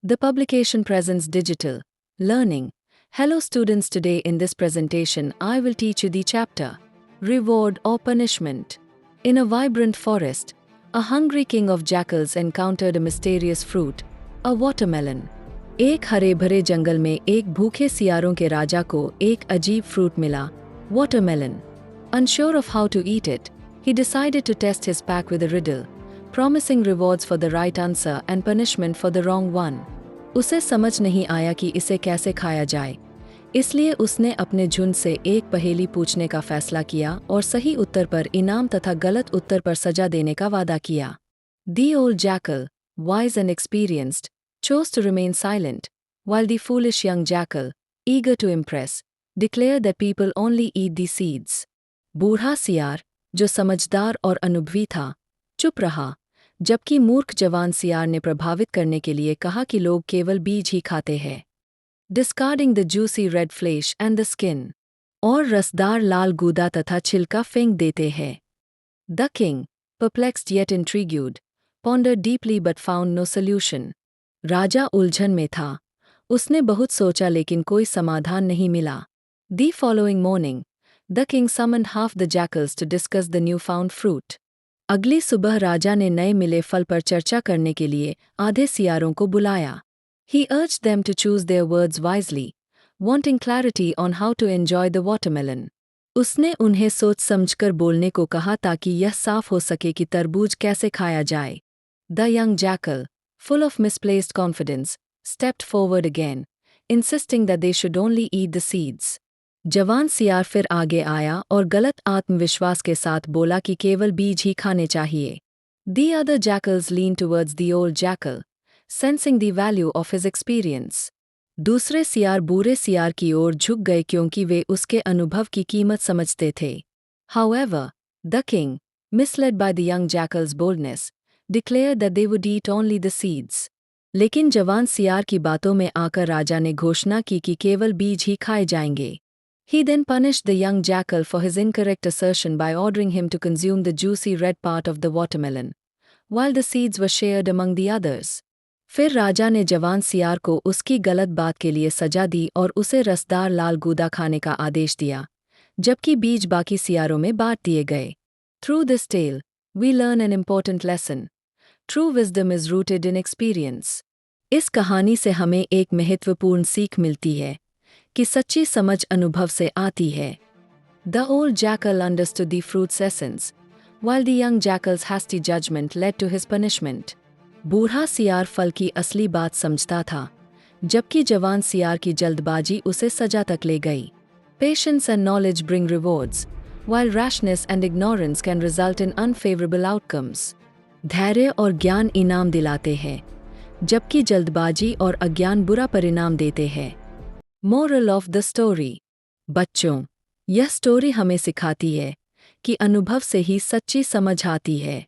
The publication presents digital learning. Hello students, today in this presentation I will teach you the chapter Reward or Punishment. In a vibrant forest, a hungry king of jackals encountered a mysterious fruit, a watermelon. एक हरे भरे जंगल में एक भूखे सियारों के राजा को एक अजीब fruit मिला, watermelon. Unsure of how to eat it, he decided to test his pack with a riddle, promising rewards for the right answer and punishment for the wrong one. उसे समझ नहीं आया कि इसे कैसे खाया जाए, इसलिए उसने अपने झुंड से एक पहेली पूछने का फैसला किया और सही उत्तर पर इनाम तथा गलत उत्तर पर सजा देने का वादा किया. The old jackal, wise and experienced, chose to remain silent, while the foolish young jackal, eager to impress, declared that people only eat the seeds. बूढ़ा सियार, जो समझदार और अनुभवी था, चुप रहा, जबकि मूर्ख जवान सियार ने प्रभावित करने के लिए कहा कि लोग केवल बीज ही खाते हैं. Discarding the juicy red flesh and the skin. और रसदार लाल गूदा तथा छिलका फेंक देते हैं. The king, perplexed yet intrigued, pondered deeply but found no solution. राजा उलझन में था. उसने बहुत सोचा लेकिन कोई समाधान नहीं मिला. The following morning, the king summoned half the jackals to discuss the newfound fruit. अगली सुबह राजा ने नए मिले फल पर चर्चा करने के लिए आधे सियारों को बुलाया. He urged them to choose their words wisely, wanting clarity on how to enjoy the watermelon. उसने उन्हें सोच समझकर बोलने को कहा ताकि यह साफ हो सके कि तरबूज कैसे खाया जाए. The young jackal, full of misplaced confidence, stepped forward again, insisting that they should only eat the seeds. जवान सियार फिर आगे आया और गलत आत्मविश्वास के साथ बोला कि केवल बीज ही खाने चाहिए. The other jackals leaned towards the old jackal, sensing the value of his experience. दूसरे सियार बूढ़े सियार की ओर झुक गए क्योंकि वे उसके अनुभव की कीमत समझते थे. However, the king, misled by the young jackal's boldness, declared that they would eat only the seeds. लेकिन जवान सियार की बातों में आकर राजा ने घोषणा की कि केवल बीज ही खाए जाएंगे. He then punished the young jackal for his incorrect assertion by ordering him to consume the juicy red part of the watermelon, while the seeds were shared among the others. फिर राजा ने जवान सियार को उसकी गलत बात के लिए सजा दी और उसे रसदार लाल गूदा खाने का आदेश दिया, जबकि बीज बाकी सियारों में बांट दिए गए. Through this tale, we learn an important lesson. True wisdom is rooted in experience. इस कहानी से हमें एक महत्वपूर्ण सीख मिलती है कि सच्ची समझ अनुभव से आती है. The old jackal understood the fruit's essence, while the young jackal's hasty judgment led to his punishment. बूढ़ा सियार फल की असली बात समझता था, जबकि जवान सियार की जल्दबाजी उसे सजा तक ले गई. Patience and knowledge bring rewards, while rashness and ignorance can result in unfavorable outcomes. धैर्य और ज्ञान इनाम दिलाते हैं, जबकि जल्दबाजी और अज्ञान बुरा परिणाम देते हैं. Moral of the story. बच्चों, यह स्टोरी हमें सिखाती है कि अनुभव से ही सच्ची समझ आती है.